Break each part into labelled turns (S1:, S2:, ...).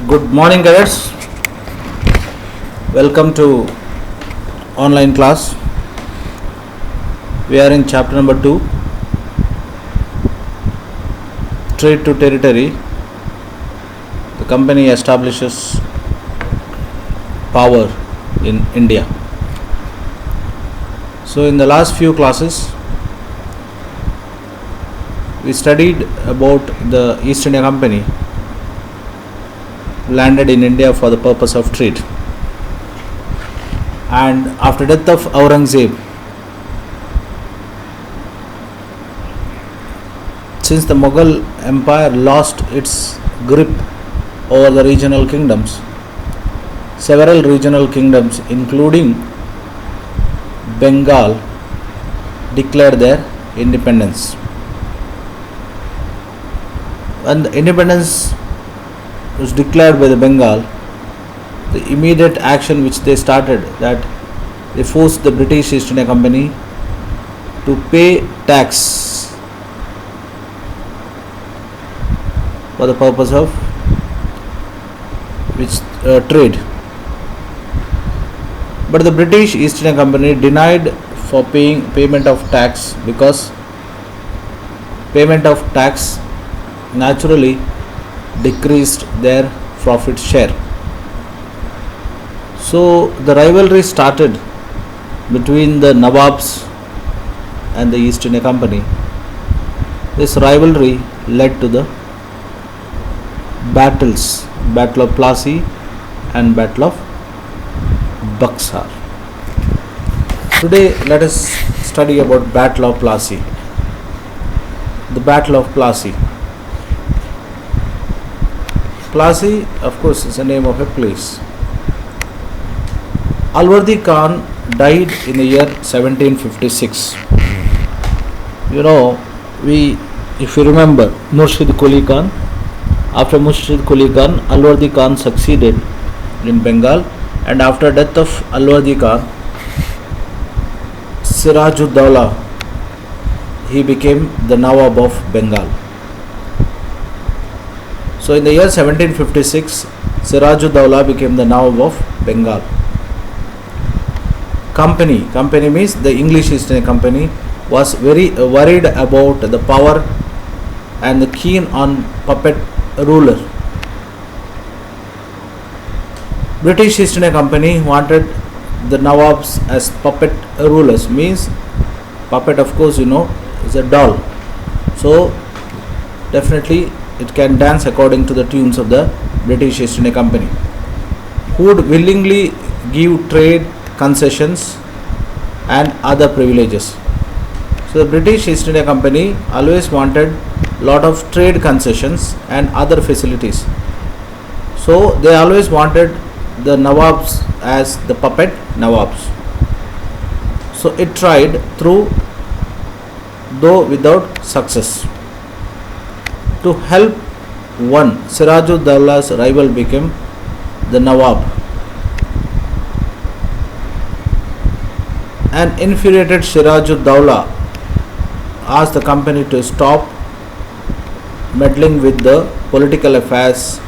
S1: Good morning, cadets. Welcome to online class. We are in chapter number 2, Trade to Territory. The company establishes power in India. So in the last few classes, we studied about the East India Company landed in India for the purpose of trade. And after death of Aurangzeb, since the Mughal Empire lost its grip over the regional kingdoms, several regional kingdoms including Bengal declared their independence. When the independence was declared by the Bengal, the immediate action which they started, that they forced the British East India Company to pay tax for the purpose of trade. But the British East India Company denied for payment of tax, because payment of tax naturally decreased their profit share. So the rivalry started between the Nawabs and the East India Company. This rivalry led to the battles, Battle of Plassey and Battle of Buxar. Today let us study about Battle of Plassey. The Battle of Plassey. Plassey, of course, is the name of a place. Alwardi Khan died in the year 1756. If you remember, Murshid Quli Khan. After Murshid Quli Khan, Alwardi Khan succeeded in Bengal, and after death of Alwardi Khan, Siraj-ud-Dawla, he became the Nawab of Bengal. So in the year 1756, Siraj-ud-Dawla became the Nawab of Bengal. Company means the English East India Company was very worried about the power and the keen on puppet ruler. British East India Company wanted the Nawabs as puppet rulers. Means puppet, of course, is a doll. So definitely it can dance according to the tunes of the British East India Company, who would willingly give trade concessions and other privileges. So the British East India Company always wanted lot of trade concessions and other facilities. So they always wanted the Nawabs as the puppet Nawabs. So it tried through, though without success. To help one, Siraj-ud-Dawla's rival became the Nawab. An infuriated Siraj-ud-Dawla asked the company to stop meddling with the political affairs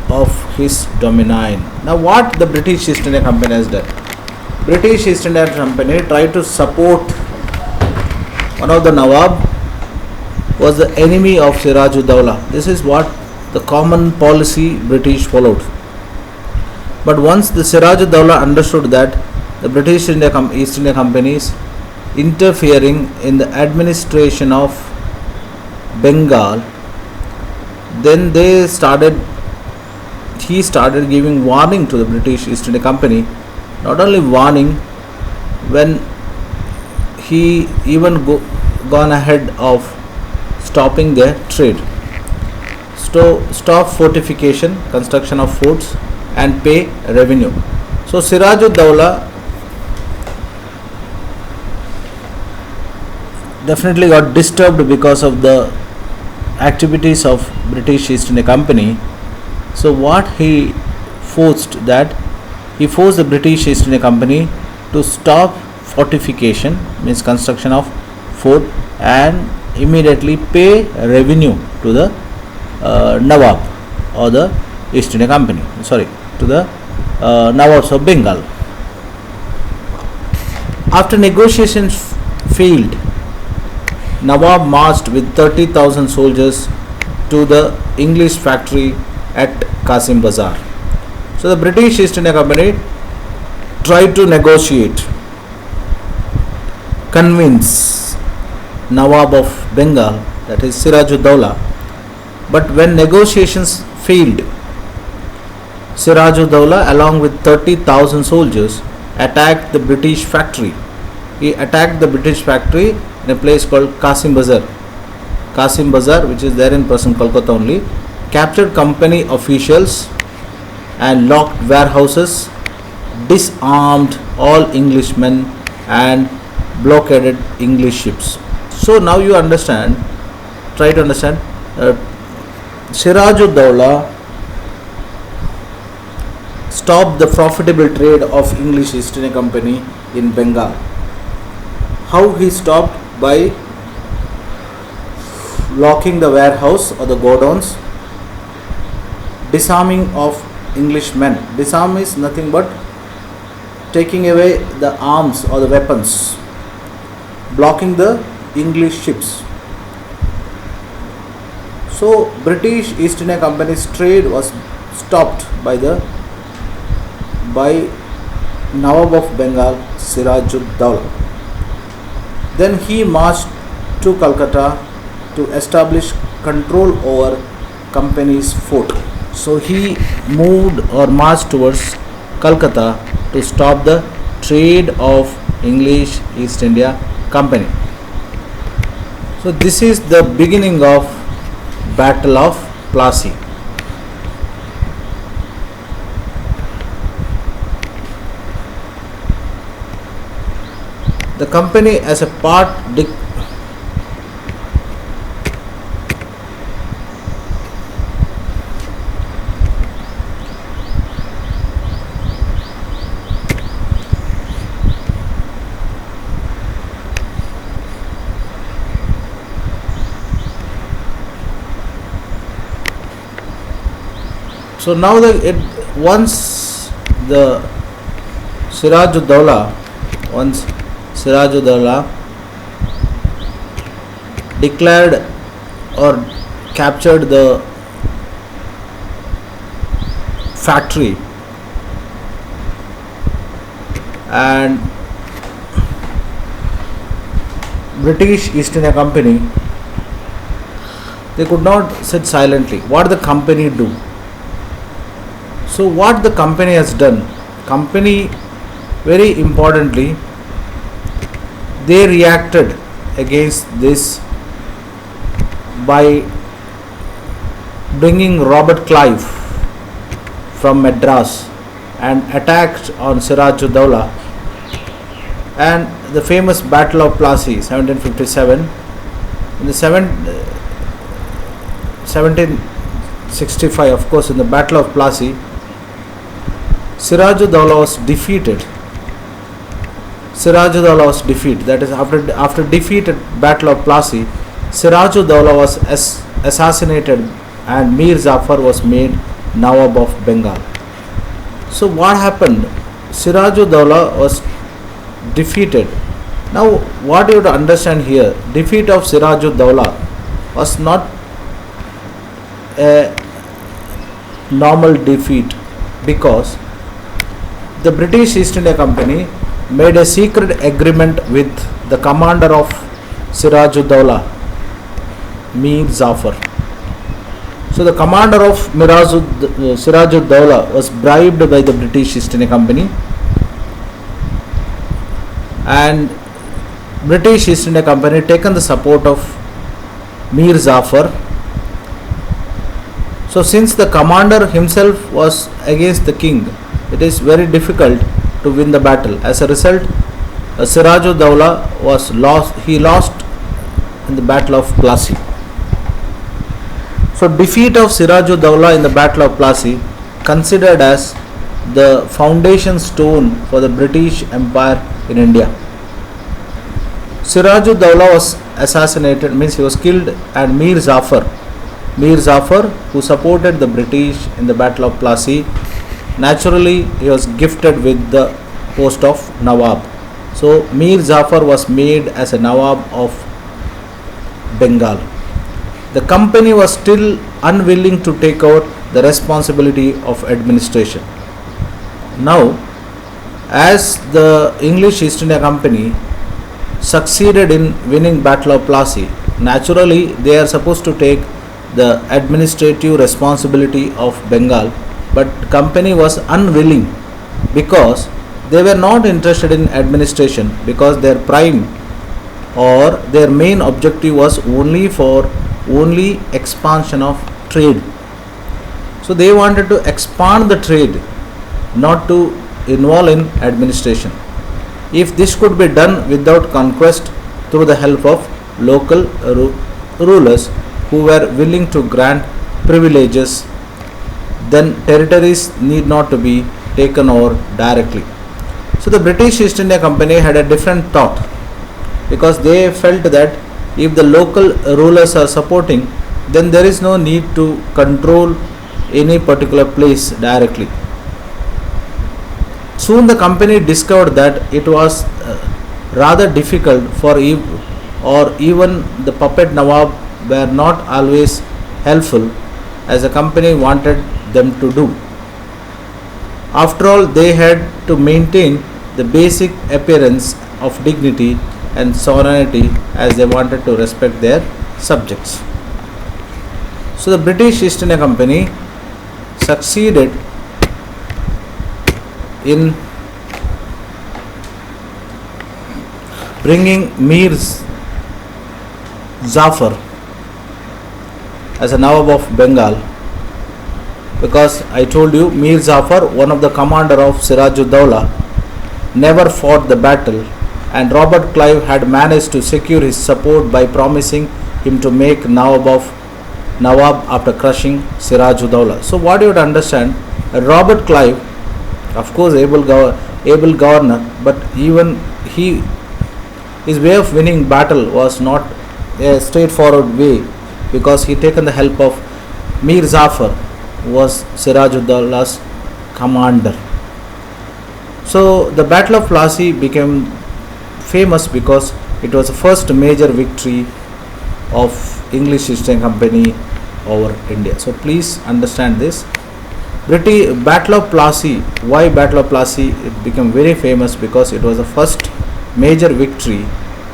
S1: of his domain. Now what the British East India Company has done? British East India Company tried to support one of the Nawab was the enemy of Siraj-ud-Dawla. This is what the common policy British followed. But once the Siraj-ud-Dawla understood that the British East India Company is interfering in the administration of Bengal, then he started giving warning to the British East India Company. Not only warning, when he even gone ahead of stopping their trade. Stop fortification, construction of forts, and pay revenue. So Siraj-ud-Dawla definitely got disturbed because of the activities of British East India Company. So what he forced the British East India Company to stop fortification, means construction of fort, and immediately pay revenue to the Nawab or the East India Company, sorry, to the Nawabs of Bengal. After negotiations failed, Nawab marched with 30,000 soldiers to the English factory at Kasim Bazar. So the British East India Company tried to negotiate, convince Nawab of Bengal, that is Sirajud-Dowla, but when negotiations failed, Sirajud-Dowla along with 30,000 soldiers attacked the British factory. He attacked the British factory in a place called Kasim Bazar. Kasim Bazar, which is there in present Kolkata only, captured company officials and locked warehouses, disarmed all Englishmen and blockaded English ships. So now you understand, try to understand, Sirajud-Dowla stopped the profitable trade of English East India Company in Bengal. How he stopped? By locking the warehouse or the godowns, disarming of Englishmen. Disarm is nothing but taking away the arms or the weapons, blocking the English ships. So British East India Company's trade was stopped by Nawab of Bengal, Sirajud-Dowla. Then he marched to Calcutta to establish control over company's fort. So he moved or marched towards Calcutta to stop the trade of English East India Company. So this is the beginning of Battle of Plassey. The company as a part so now once the Sirajud-Dowla declared or captured the factory and British East India Company, they could not sit silently. What the company do? So what the company has done? Company, very importantly, they reacted against this by bringing Robert Clive from Madras and attacked on Sirajud-Dowla, and the famous Battle of Plassey 1757. In the 1765, of course, in the Battle of Plassey, Sirajud-Dowla was defeated. That is, after defeat at Battle of Plassey, Sirajud-Dowla was assassinated and Mir Jafar was made Nawab of Bengal. So what happened? Sirajud-Dowla was defeated. Now what you have to understand here, defeat of Sirajud-Dowla was not a normal defeat, because the British East India Company made a secret agreement with the commander of Sirajud-Dowla, Mir Jafar. So the commander of Sirajud-Dowla was bribed by the British East India Company, and British East India Company taken the support of Mir Jafar. So since the commander himself was against the king, it is very difficult to win the battle. As a result, Sirajud-Dowla was lost. He lost in the Battle of Plassey. So defeat of Sirajud-Dowla in the Battle of Plassey considered as the foundation stone for the British Empire in India. Sirajud-Dowla was assassinated, means he was killed, and Mir Jafar Mir Zafar, who supported the British in the Battle of Plassey. Naturally, he was gifted with the post of Nawab. So, Mir Zafar was made as a Nawab of Bengal. The company was still unwilling to take out the responsibility of administration. Now, as the English East India Company succeeded in winning Battle of Plassey, naturally they are supposed to take the administrative responsibility of Bengal, but company was unwilling because they were not interested in administration, because their prime or their main objective was only expansion of trade. So they wanted to expand the trade, not to involve in administration. If this could be done without conquest through the help of local rulers who were willing to grant privileges, then territories need not to be taken over directly. So the British East India Company had a different thought, because they felt that if the local rulers are supporting, then there is no need to control any particular place directly. Soon the company discovered that it was rather difficult for even the puppet Nawab were not always helpful as the company wanted them to do. After all, they had to maintain the basic appearance of dignity and sovereignty, as they wanted to respect their subjects. So the British East India Company succeeded in bringing Mir Zafar as a Nawab of Bengal, because I told you Mir Zafar, one of the commander of Siraj-ud-Dawla, never fought the battle, and Robert Clive had managed to secure his support by promising him to make Nawab after crushing Siraj-ud-Dawla. So what you would understand, Robert Clive, of course able governor, but even his way of winning battle was not a straightforward way, because he taken the help of Mir Zafar, who was Siraj-ud-Dawla's commander. So the Battle of Plassey became famous because it was the first major victory of English East India Company over India. So please understand this. Battle of Plassey. Why Battle of Plassey? It became very famous because it was the first major victory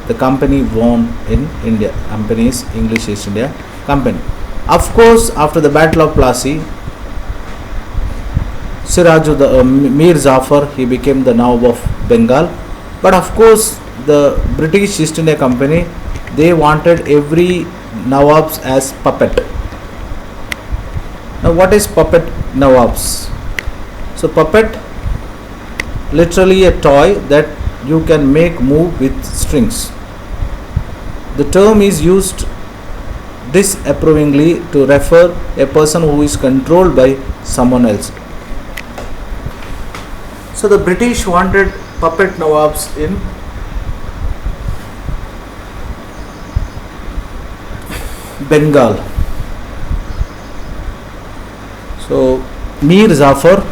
S1: the company won in India. Company's English East India Company. Of course, after the Battle of Plassey, Mir Zafar, he became the Nawab of Bengal. But of course, the British East India Company, they wanted every Nawabs as puppet. Now what is puppet Nawabs? So puppet, literally a toy that you can make move with strings. The term is used disapprovingly to refer a person who is controlled by someone else. So the British wanted puppet Nawabs in Bengal. So Mir Zafar,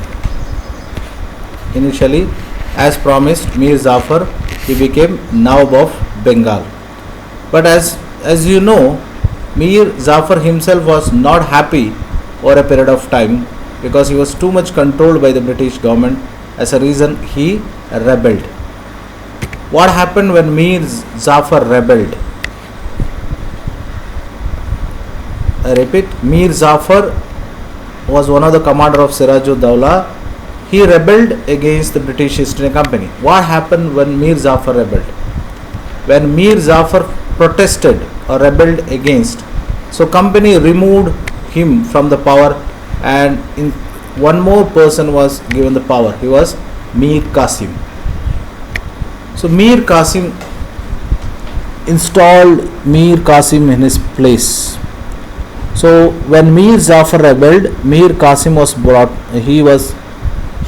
S1: initially, as promised, Mir Zafar, he became Nawab of Bengal. But as you know, Mir Zafar himself was not happy over a period of time, because he was too much controlled by the British government. As a reason, he rebelled. What happened when Mir Zafar rebelled? I repeat, Mir Zafar was one of the commander of Siraj-ud-Dawla. He rebelled against the British East India Company. What happened when Mir Zafar rebelled? When Mir Zafar protested or rebelled against, so company removed him from the power, and one more person was given the power. He was Mir Qasim. So Mir Qasim installed Mir Qasim in his place. So when Mir Zafar rebelled, Mir Qasim was brought. He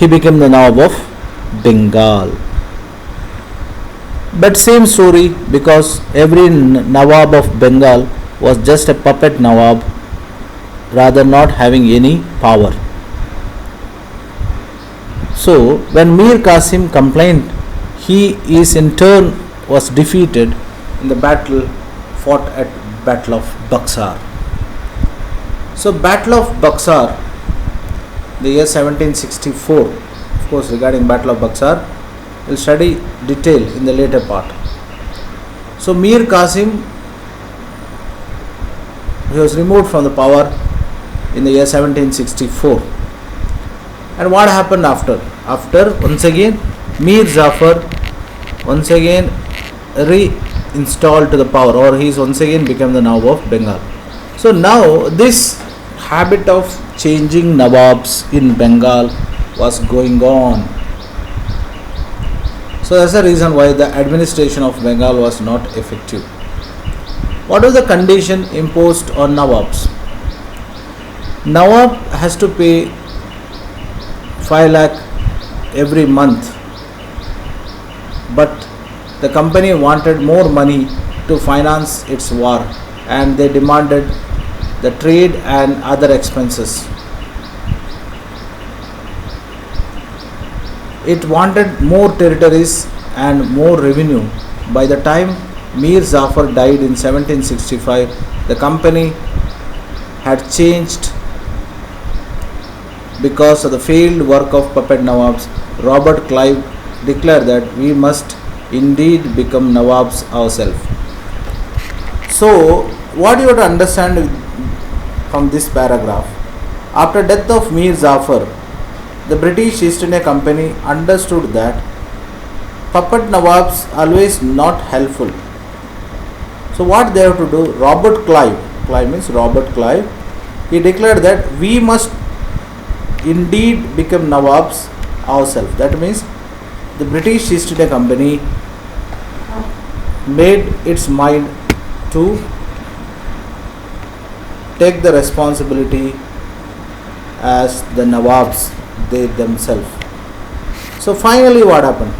S1: became the Nawab of Bengal. But same story, because every Nawab of Bengal was just a puppet Nawab rather not having any power. So when Mir Qasim complained, he is in turn was defeated in the battle fought at Battle of Buxar. So Battle of Buxar, the year 1764. Of course, regarding Battle of Buxar, we'll study detail in the later part. So Mir Qasim, he was removed from the power in the year 1764. And what happened after? After once again Mir Jafar once again reinstalled to the power, or he is once again become the Nawab of Bengal. So now this habit of changing Nawabs in Bengal was going on. So that's the reason why the administration of Bengal was not effective. What was the condition imposed on Nawabs? Nawab has to pay 5 lakh every month, but the company wanted more money to finance its war, and they demanded the trade and other expenses. It wanted more territories and more revenue. By the time Mir Jafar died in 1765, the company had changed because of the failed work of puppet Nawabs. Robert Clive declared that we must indeed become Nawabs ourselves. So, what you have to understand from this paragraph, after death of Mir Jafar, the British East India Company understood that puppet Nawabs always not helpful. So what they have to do, Robert Clive means Robert Clive, he declared that we must indeed become Nawabs ourselves. That means the British East India Company made its mind to take the responsibility as the Nawabs they themselves. So finally what happened?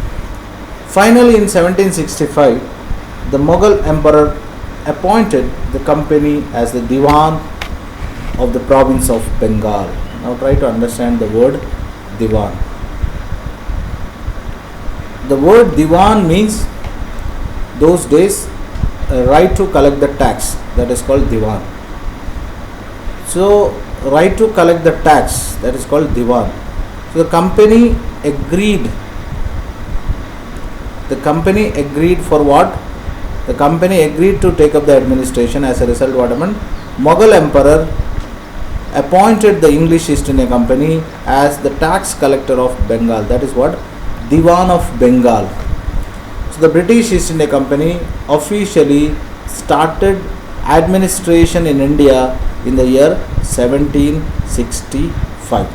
S1: Finally in 1765, the Mughal emperor appointed the company as the Diwan of the province of Bengal. Now try to understand the word Diwan. The word Diwan means those days right to collect the tax, that is called Diwan. So right to collect the tax, that is called Diwan. So the company agreed. The company agreed for what? The company agreed to take up the administration. As a result, what happened? Mughal emperor appointed the English East India Company as the tax collector of Bengal. That is what? Diwan of Bengal. So the British East India Company officially started administration in India in the year 1765.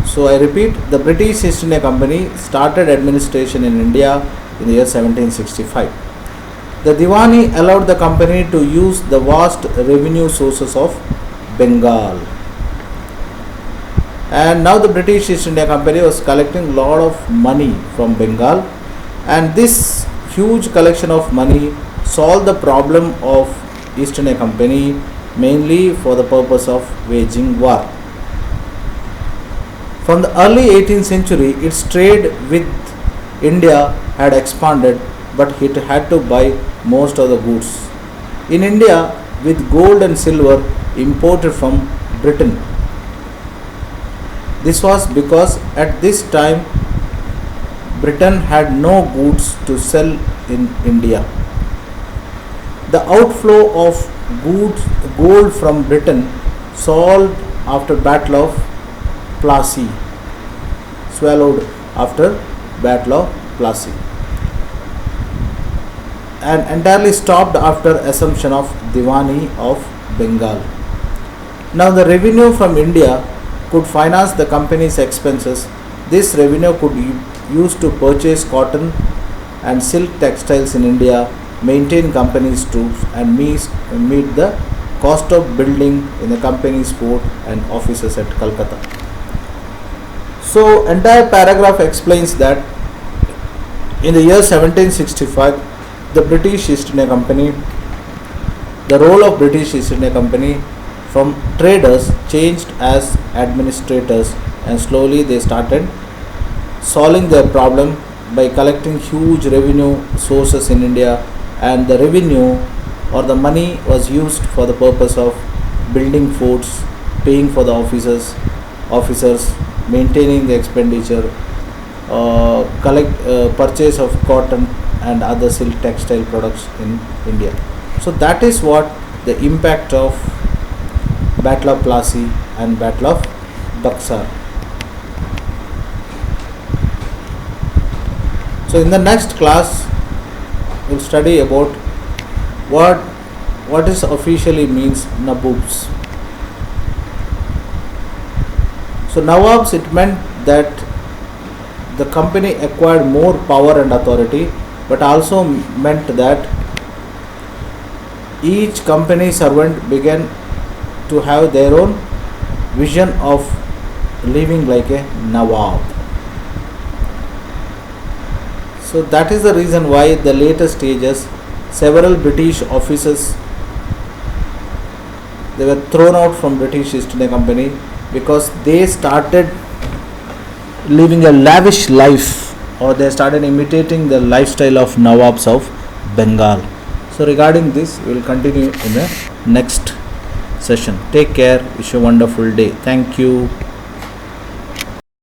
S1: So I repeat, the British East India Company started administration in India in the year 1765. The Diwani allowed the company to use the vast revenue sources of Bengal. And now the British East India Company was collecting a lot of money from Bengal, and this huge collection of money solved the problem of East India Company, mainly for the purpose of waging war. From the early 18th century, its trade with India had expanded, but it had to buy most of the goods in India with gold and silver imported from Britain. This was because at this time Britain had no goods to sell in India. The outflow of gold from Britain solved after Battle of Plassey, swallowed after Battle of Plassey, and entirely stopped after assumption of Diwani of Bengal. Now the revenue from India could finance the company's expenses. This revenue could be used to purchase cotton and silk textiles in India, maintain company's troops, and meet the cost of building in the company's port and offices at Calcutta. So entire paragraph explains that in the year 1765, the British East India Company The role of British East India Company from traders changed as administrators, and slowly they started solving their problem by collecting huge revenue sources in India, and the revenue or the money was used for the purpose of building forts, paying for the officers, maintaining the expenditure, collect purchase of cotton and other silk textile products in India. So that is what the impact of Battle of Plassey and Battle of Buxar. So in the next class we'll study about what is officially means Nawabs. So Nawabs, it meant that the company acquired more power and authority, but also meant that each company servant began to have their own vision of living like a Nawab. So that is the reason why the later stages several British officers, they were thrown out from British East India Company because they started living a lavish life, or they started imitating the lifestyle of Nawabs of Bengal. So regarding this we will continue in the next session. Take care. Wish you a wonderful day. Thank you.